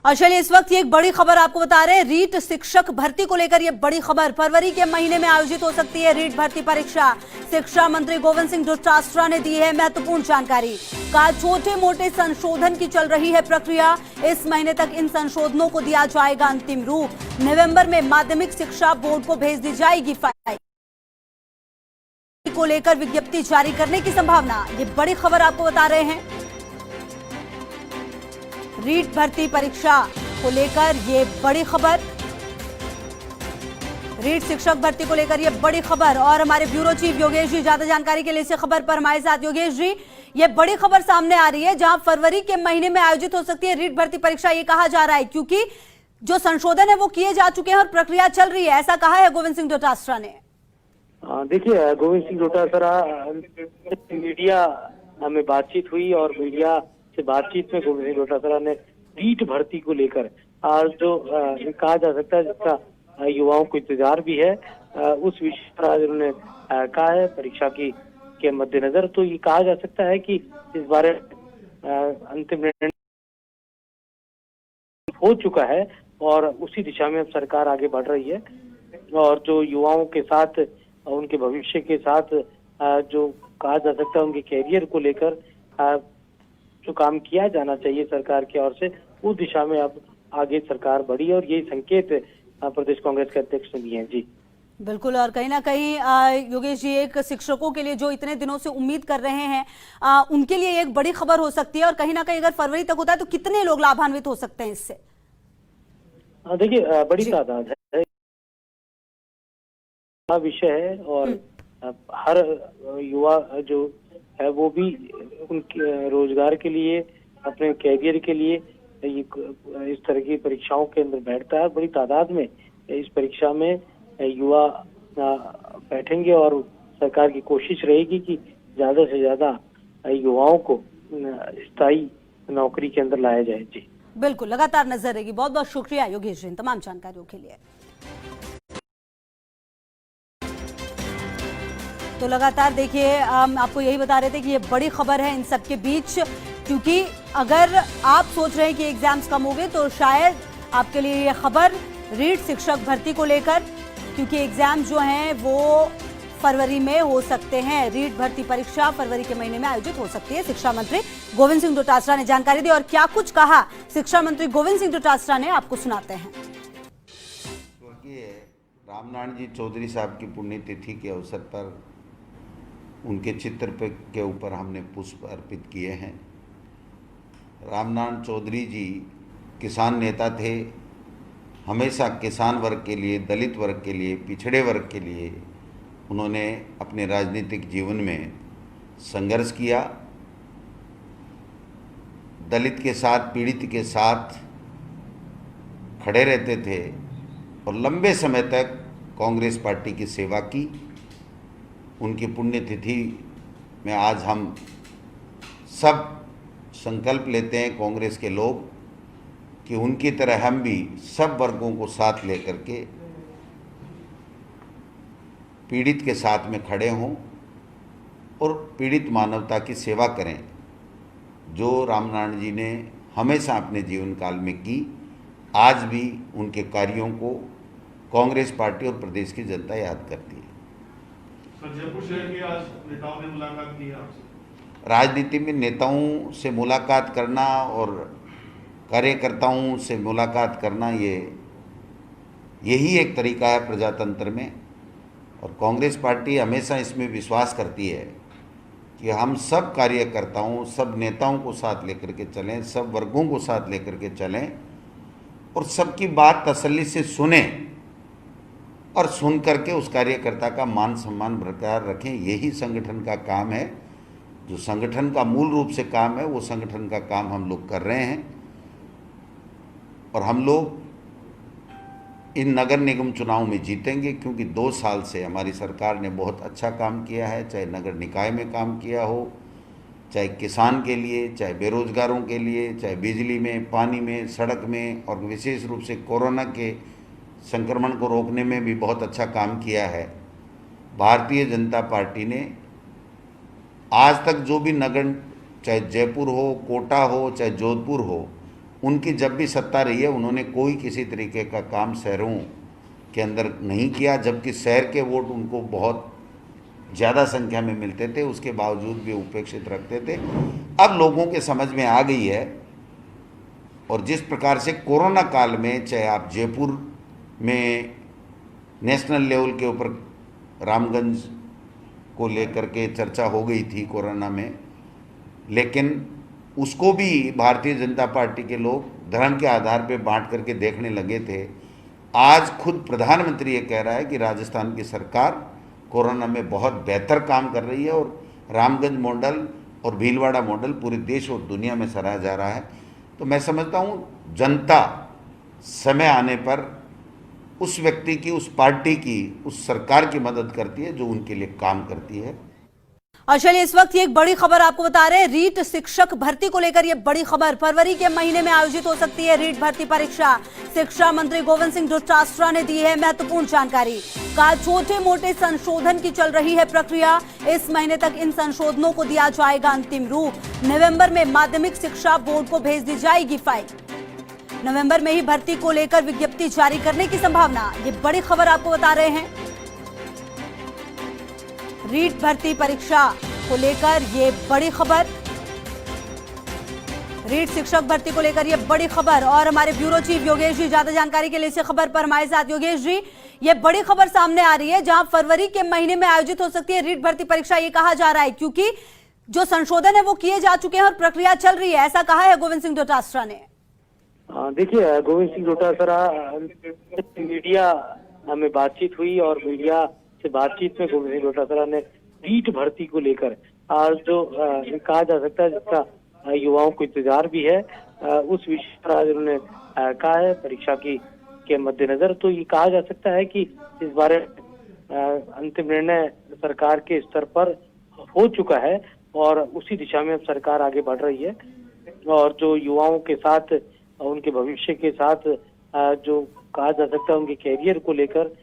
और चलिए इस वक्त ये एक बड़ी खबर आपको बता रहे हैं। रीट शिक्षक भर्ती को लेकर ये बड़ी खबर। फरवरी के महीने में आयोजित हो सकती है रीट भर्ती परीक्षा। शिक्षा मंत्री गोविंद सिंह डोटासरा ने दी है महत्वपूर्ण जानकारी। कहा छोटे मोटे संशोधन की चल रही है प्रक्रिया। इस महीने तक इन संशोधनों को दिया जाएगा अंतिम रूप। नवंबर में माध्यमिक शिक्षा बोर्ड को भेज दी जाएगी फाइल को लेकर विज्ञप्ति जारी करने की संभावना। ये बड़ी खबर आपको बता रहे हैं। रीट भर्ती परीक्षा को लेकर ये बड़ी खबर। रीट शिक्षक भर्ती को लेकर ये बड़ी खबर। और हमारे ब्यूरो चीफ योगेश जी ज्यादा जानकारी के लिए इस खबर पर हमारे साथ। योगेश जी, ये बड़ी खबर सामने आ रही है जहां फरवरी के महीने में आयोजित हो सकती है रीट भर्ती परीक्षा। ये कहा जा रहा है क्योंकि जो संशोधन है वो किए जा चुके हैं और प्रक्रिया चल रही है, ऐसा कहा है गोविंद सिंह डोटासरा ने। देखिए, गोविंद सिंह डोटासरा मीडिया में बातचीत हुई और मीडिया से बातचीत में गोविंद सिंह डोटासरा ने रीट भर्ती को लेकर आज जो कहा जा सकता है जिसका युवाओं को इंतजार भी है, उस विषय पर आज उन्होंने कहा है परीक्षा की के मद्देनजर। तो ये कहा जा सकता है कि इस बारे अंतिम निर्णय हो चुका है और उसी दिशा में अब सरकार आगे बढ़ रही है। और जो युवाओं के साथ, उनके भविष्य के साथ जो कहा जा सकता है उनके कैरियर को लेकर जो काम किया जाना चाहिए सरकार की ओर से, उस दिशा में अब आगे सरकार बढ़ी और यही संकेत प्रदेश कांग्रेस के अध्यक्ष ने दिए हैं। जी बिल्कुल। और कहीं ना कहीं योगेश जी, एक शिक्षकों के लिए जो इतने दिनों से उम्मीद कर रहे हैं उनके लिए एक बड़ी खबर हो सकती है। और कहीं ना कहीं अगर फरवरी तक होता है तो कितने लोग लाभान्वित हो सकते हैं इससे? देखिए, बड़ी तादाद है, विषय है और हर युवा जो है वो भी उनके रोजगार के लिए, अपने कैरियर के लिए इस तरह की परीक्षाओं के अंदर बैठता है। बड़ी तादाद में इस परीक्षा में युवा बैठेंगे और सरकार की कोशिश रहेगी कि ज्यादा से ज्यादा युवाओं को स्थायी नौकरी के अंदर लाया जाए। जी बिल्कुल, लगातार नजर रहेगी। बहुत बहुत शुक्रिया योगेश जी तमाम जानकारियों के लिए। तो लगातार देखिए, हम आपको यही बता रहे थे कि ये बड़ी खबर है इन सब के बीच, क्योंकि अगर आप सोच रहे हैं कि एग्जाम्स कम हो गए तो शायद आपके लिए ये खबर रीट शिक्षक भर्ती को लेकर, क्योंकि एग्जाम जो हैं वो फरवरी में हो सकते हैं। रीट भर्ती परीक्षा फरवरी के महीने में आयोजित हो सकती है। शिक्षा मंत्री गोविंद सिंह डोटासरा ने जानकारी दी और क्या कुछ कहा शिक्षा मंत्री गोविंद सिंह डोटासरा ने, आपको सुनाते हैं। रामनारायण जी चौधरी साहब की पुण्यतिथि के अवसर पर उनके चित्र के ऊपर हमने पुष्प अर्पित किए हैं। रामनारायण चौधरी जी किसान नेता थे। हमेशा किसान वर्ग के लिए, दलित वर्ग के लिए, पिछड़े वर्ग के लिए उन्होंने अपने राजनीतिक जीवन में संघर्ष किया। दलित के साथ, पीड़ित के साथ खड़े रहते थे और लंबे समय तक कांग्रेस पार्टी की सेवा की। उनकी पुण्यतिथि में आज हम सब संकल्प लेते हैं कांग्रेस के लोग कि उनकी तरह हम भी सब वर्गों को साथ लेकर के पीड़ित के साथ में खड़े हों और पीड़ित मानवता की सेवा करें, जो रामनारायण जी ने हमेशा अपने जीवन काल में की। आज भी उनके कार्यों को कांग्रेस पार्टी और प्रदेश की जनता याद करती है। जयपुर शहर के आज नेताओं ने मुलाकात की आपसे? राजनीति में नेताओं से मुलाकात करना और कार्यकर्ताओं से मुलाकात करना, यही एक तरीका है प्रजातंत्र में। और कांग्रेस पार्टी हमेशा इसमें विश्वास करती है कि हम सब कार्यकर्ताओं, सब नेताओं को साथ लेकर के चलें, सब वर्गों को साथ लेकर के चलें और सबकी बात तसल्ली से सुने और सुन करके उस कार्यकर्ता का मान सम्मान बरकरार रखें। यही संगठन का काम है। जो संगठन का मूल रूप से काम है वो संगठन का काम हम लोग कर रहे हैं। और हम लोग इन नगर निगम चुनाव में जीतेंगे, क्योंकि 2 साल से हमारी सरकार ने बहुत अच्छा काम किया है। चाहे नगर निकाय में काम किया हो, चाहे किसान के लिए, चाहे बेरोजगारों के लिए, चाहे बिजली में, पानी में, सड़क में, और विशेष रूप से कोरोना के संक्रमण को रोकने में भी बहुत अच्छा काम किया है। भारतीय जनता पार्टी ने आज तक जो भी नगर, चाहे जयपुर हो, कोटा हो, चाहे जोधपुर हो, उनकी जब भी सत्ता रही है उन्होंने कोई किसी तरीके का काम शहरों के अंदर नहीं किया, जबकि शहर के वोट उनको बहुत ज़्यादा संख्या में मिलते थे, उसके बावजूद भी उपेक्षित रखते थे। अब लोगों के समझ में आ गई है, और जिस प्रकार से कोरोना काल में चाहे आप जयपुर में नेशनल लेवल के ऊपर रामगंज को लेकर के चर्चा हो गई थी कोरोना में, लेकिन उसको भी भारतीय जनता पार्टी के लोग धर्म के आधार पर बांट करके देखने लगे थे। आज खुद प्रधानमंत्री ये कह रहा है कि राजस्थान की सरकार कोरोना में बहुत बेहतर काम कर रही है, और रामगंज मॉडल और भीलवाड़ा मॉडल पूरे देश और दुनिया में सराहा जा रहा है। तो मैं समझता हूँ जनता समय आने पर उस व्यक्ति की, उस पार्टी की, उस सरकार की मदद करती है जो उनके लिए काम करती है। और चलिए इस वक्त ये एक बड़ी खबर आपको बता रहे हैं, रीट शिक्षक भर्ती को लेकर ये बड़ी खबर। फरवरी के महीने में आयोजित हो सकती है रीट भर्ती परीक्षा। शिक्षा मंत्री गोविंद सिंह डोटासरा ने दी है महत्वपूर्ण जानकारी। कहा छोटे मोटे संशोधन की चल रही है प्रक्रिया, इस महीने तक इन संशोधनों को दिया जाएगा अंतिम रूप। नवंबर में माध्यमिक शिक्षा बोर्ड को भेज दी जाएगी फाइल। नवंबर में ही भर्ती को लेकर विज्ञप्ति जारी करने की संभावना, ये बड़ी खबर आपको बता रहे हैं। रीट भर्ती परीक्षा को लेकर ये बड़ी खबर, रीट शिक्षक भर्ती को लेकर ये बड़ी खबर। और हमारे ब्यूरो चीफ योगेश जी ज्यादा जानकारी के लिए इस खबर पर हमारे साथ। योगेश जी, ये बड़ी खबर सामने आ रही है जहां फरवरी के महीने में आयोजित हो सकती है रीट भर्ती परीक्षा, ये कहा जा रहा है क्योंकि जो संशोधन है वो किए जा चुके हैं और प्रक्रिया चल रही है, ऐसा कहा है गोविंद सिंह डोटासरा ने। देखिए, गोविंद सिंह डोटासरा मीडिया में बातचीत हुई और मीडिया से बातचीत में गोविंद सिंह डोटासरा ने रीट भर्ती को लेकर आज जो कहा जा सकता है जिसका युवाओं को इंतजार भी है, उस विषय पर आज उन्होंने कहा है परीक्षा की के मद्देनजर। तो ये कहा जा सकता है कि इस बारे अंतिम निर्णय सरकार के स्तर पर हो चुका है और उसी दिशा में अब सरकार आगे बढ़ रही है। और जो युवाओं के साथ, उनके भविष्य के साथ जो कहा जा सकता है उनके कैरियर को लेकर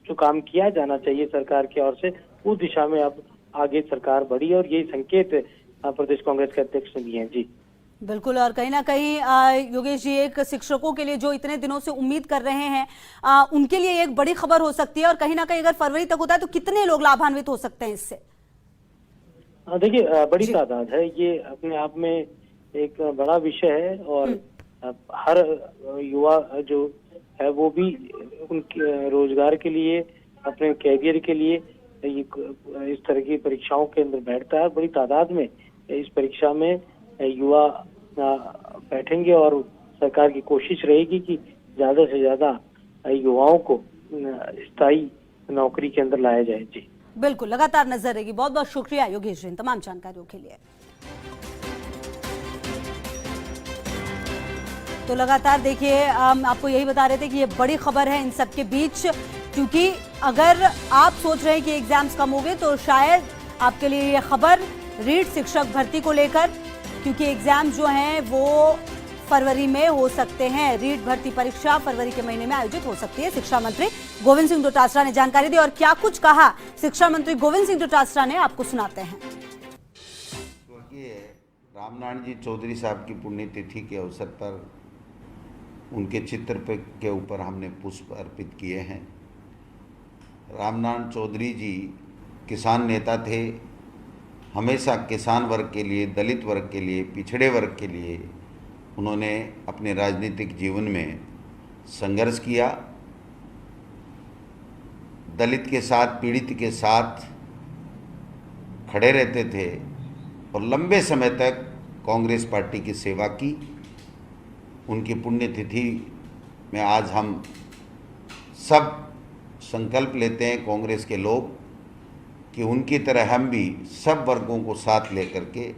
जो काम किया जाना चाहिए सरकार की ओर से, उस दिशा में अब आगे सरकार बढ़ी और यही संकेत प्रदेश कांग्रेस के अध्यक्ष ने दिए हैं। जी बिल्कुल, और कहीं ना कहीं योगेश जी, एक शिक्षकों के लिए जो इतने दिनों से उम्मीद कर रहे हैं उनके लिए एक बड़ी खबर हो सकती है। और कहीं ना कहीं अगर फरवरी तक होता है तो कितने लोग लाभान्वित हो सकते हैं इससे? देखिए, बड़ी तादाद है, ये अपने आप में एक बड़ा विषय है और हर युवा जो है वो भी उनके रोजगार के लिए, अपने कैरियर के लिए इस तरह की परीक्षाओं के अंदर बैठता है। बड़ी तादाद में इस परीक्षा में युवा बैठेंगे और सरकार की कोशिश रहेगी कि ज्यादा से ज्यादा युवाओं को स्थायी नौकरी के अंदर लाया जाए। जी बिल्कुल, लगातार नजर रहेगी। बहुत बहुत शुक्रिया योगेश जी इन तमाम जानकारियों के लिए। तो लगातार देखिए, आपको यही बता रहे थे कि ये बड़ी खबर है इन सब के बीच, क्योंकि अगर आप सोच रहे हैं कि एग्जाम्स कम हो गए तो शायद आपके लिए ये खबर रीट शिक्षक भर्ती को लेकर, क्योंकि एग्जाम जो हैं वो फरवरी में हो सकते हैं। रीट भर्ती परीक्षा फरवरी के महीने में आयोजित हो सकती है। शिक्षा मंत्री गोविंद सिंह डोटासरा ने जानकारी दी और क्या कुछ कहा शिक्षा मंत्री गोविंद सिंह डोटासरा ने, आपको सुनाते हैं। रामनारायण जी चौधरी साहब की पुण्यतिथि के अवसर पर उनके चित्र के ऊपर हमने पुष्प अर्पित किए हैं। रामनारायण चौधरी जी किसान नेता थे, हमेशा किसान वर्ग के लिए, दलित वर्ग के लिए, पिछड़े वर्ग के लिए उन्होंने अपने राजनीतिक जीवन में संघर्ष किया। दलित के साथ, पीड़ित के साथ खड़े रहते थे और लंबे समय तक कांग्रेस पार्टी की सेवा की। उनकी पुण्यतिथि में आज हम सब संकल्प लेते हैं कांग्रेस के लोग कि उनकी तरह हम भी सब वर्गों को साथ लेकर के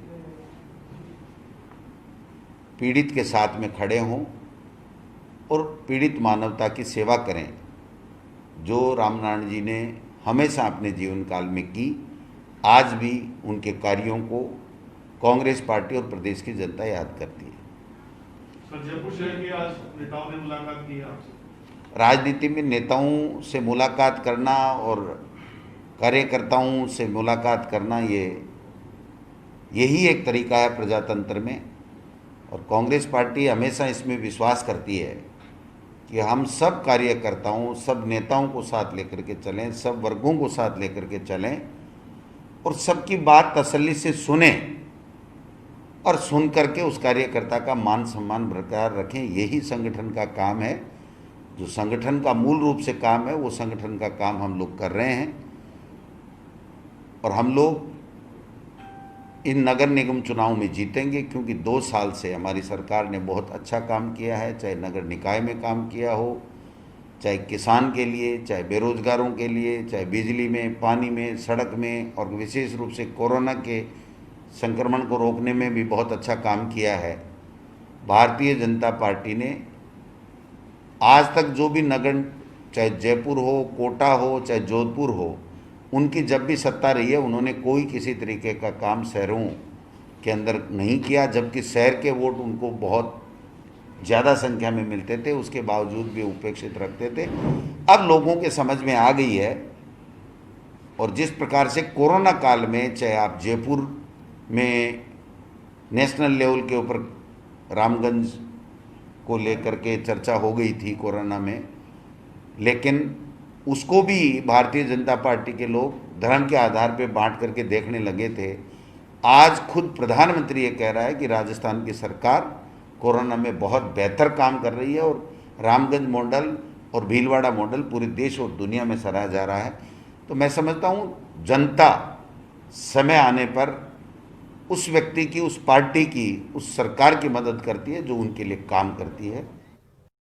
पीड़ित के साथ में खड़े हों और पीड़ित मानवता की सेवा करें, जो रामनारायण जी ने हमेशा अपने जीवन काल में की। आज भी उनके कार्यों को कांग्रेस पार्टी और प्रदेश की जनता याद करती है। जयपुर शहर की आज नेताओं ने मुलाकात की आपसे। राजनीति में नेताओं से मुलाकात करना और कार्यकर्ताओं से मुलाकात करना, यही एक तरीका है प्रजातंत्र में। और कांग्रेस पार्टी हमेशा इसमें विश्वास करती है कि हम सब कार्यकर्ताओं, सब नेताओं को साथ लेकर के चलें, सब वर्गों को साथ लेकर के चलें और सबकी बात तसल्ली से सुने और सुन करके उस कार्यकर्ता का मान सम्मान बरकरार रखें। यही संगठन का काम है। जो संगठन का मूल रूप से काम है वो संगठन का काम हम लोग कर रहे हैं और हम लोग इन नगर निगम चुनाव में जीतेंगे, क्योंकि 2 साल से हमारी सरकार ने बहुत अच्छा काम किया है। चाहे नगर निकाय में काम किया हो, चाहे किसान के लिए, चाहे बेरोजगारों के लिए, चाहे बिजली में, पानी में, सड़क में, और विशेष रूप से कोरोना के संक्रमण को रोकने में भी बहुत अच्छा काम किया है। भारतीय जनता पार्टी ने आज तक जो भी नगर, चाहे जयपुर हो, कोटा हो, चाहे जोधपुर हो, उनकी जब भी सत्ता रही है उन्होंने कोई किसी तरीके का काम शहरों के अंदर नहीं किया, जबकि शहर के वोट उनको बहुत ज़्यादा संख्या में मिलते थे, उसके बावजूद भी उपेक्षित रखते थे। अब लोगों के समझ में आ गई है और जिस प्रकार से कोरोना काल में, चाहे आप जयपुर में नेशनल लेवल के ऊपर रामगंज को लेकर के चर्चा हो गई थी कोरोना में, लेकिन उसको भी भारतीय जनता पार्टी के लोग धर्म के आधार पर बांट करके देखने लगे थे। आज खुद प्रधानमंत्री ये कह रहा है कि राजस्थान की सरकार कोरोना में बहुत बेहतर काम कर रही है और रामगंज मॉडल और भीलवाड़ा मॉडल पूरे देश और दुनिया में सराहा जा रहा है। तो मैं समझता हूँ जनता समय आने पर उस व्यक्ति की, उस पार्टी की, उस सरकार की मदद करती है जो उनके लिए काम करती है।